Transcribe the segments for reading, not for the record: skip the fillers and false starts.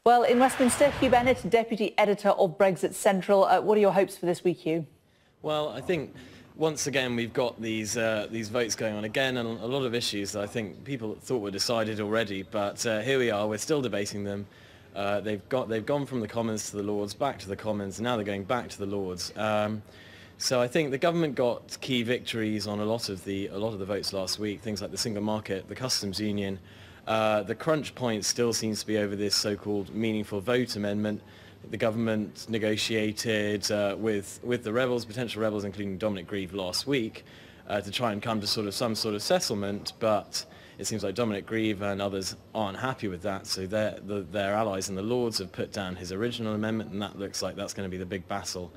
Well, in Westminster, Hugh Bennett, Deputy Editor of BrexitCentral. What are your hopes for this week, Hugh? Well, I think once again we've got these votes going on again, and a lot of issues that I think people thought were decided already. But here we are, we're still debating them. They've gone from the Commons to the Lords, back to the Commons, and now they're going back to the Lords. So I think the government got key victories on a lot of the votes last week. Things like the single market, the customs union. The crunch point still seems to be over this so-called meaningful vote amendment. The government negotiated with the rebels, potential rebels, including Dominic Grieve last week, to try and come to some sort of settlement. But it seems like Dominic Grieve and others aren't happy with that. So their allies in the Lords have put down his original amendment, and that looks like that's going to be the big battle.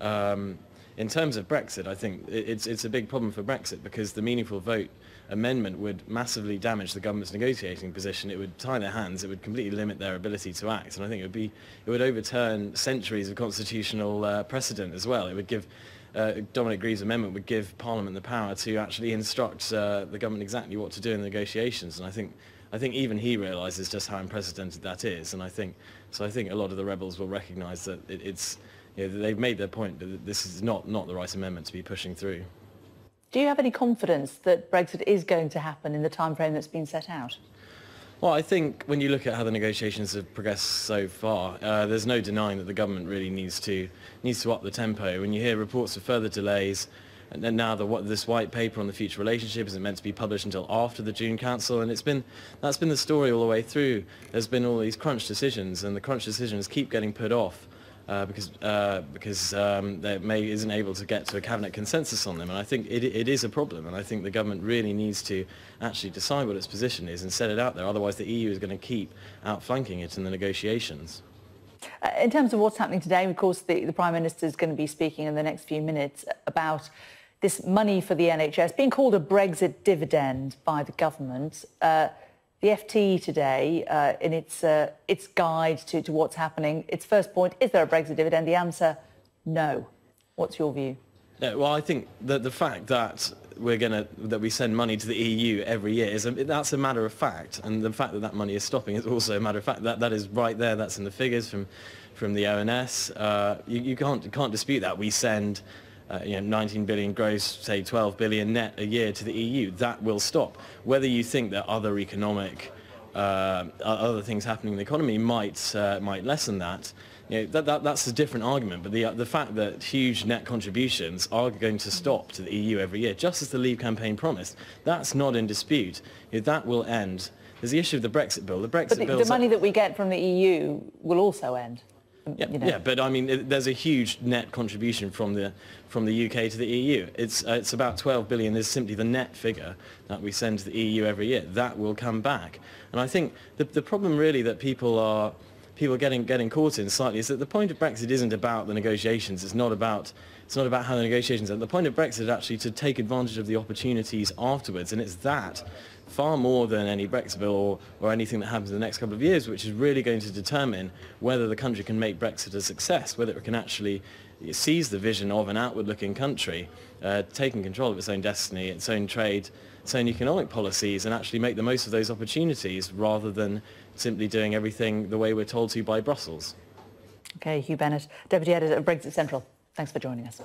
In terms of Brexit, I think it's a big problem for Brexit because the meaningful vote amendment would massively damage the government's negotiating position. It would tie their hands. It would completely limit their ability to act, and I think it would overturn centuries of constitutional precedent as well. It would give Dominic Grieve's amendment would give Parliament the power to actually instruct the government exactly what to do in the negotiations, and I think even he realises just how unprecedented that is, and I think a lot of the rebels will recognise that they've made their point that this is not the right amendment to be pushing through. Do you have any confidence that Brexit is going to happen in the timeframe that's been set out? Well, I think when you look at how the negotiations have progressed so far, there's no denying that the government really needs to up the tempo. When you hear reports of further delays, and then now this white paper on the future relationship isn't meant to be published until after the June Council, and that's been the story all the way through. There's been all these crunch decisions, and the crunch decisions keep getting put off. Because May isn't able to get to a cabinet consensus on them, and I think it is a problem, and I think the government really needs to actually decide what its position is and set it out there, otherwise the EU is going to keep outflanking it in the negotiations. In terms of what's happening today, of course the Prime Minister is going to be speaking in the next few minutes about this money for the NHS being called a Brexit dividend by the government. The FT today, in its guide to what's happening, its first point, is there a Brexit dividend? The answer, no. What's your view? Yeah, well, I think that the fact that we send money to the EU every year that's a matter of fact, and the fact that money is stopping is also a matter of fact. That is right there. That's in the figures from the ONS. You can't dispute that. We send 19 billion gross, say 12 billion net a year to the EU. That will stop. Whether you think that other economic, other things happening in the economy might lessen that, that's a different argument. But the fact that huge net contributions are going to stop to the EU every year, just as the Leave campaign promised, that's not in dispute. That will end. There's the issue of the Brexit bill. But the money that we get from the EU will also end. Yeah, but I mean, there's a huge net contribution from the UK to the EU. It's about 12 billion is simply the net figure that we send to the EU every year. That will come back. And I think the problem really that people are getting caught in slightly is that the point of Brexit isn't about the negotiations. It's not about how the negotiations end. The point of Brexit is actually to take advantage of the opportunities afterwards, and it's that far more than any Brexit bill or anything that happens in the next couple of years, which is really going to determine whether the country can make Brexit a success, whether it can actually seize the vision of an outward-looking country, taking control of its own destiny, its own trade, its own economic policies, and actually make the most of those opportunities rather than simply doing everything the way we're told to by Brussels. OK, Hugh Bennett, Deputy Editor of BrexitCentral. Thanks for joining us.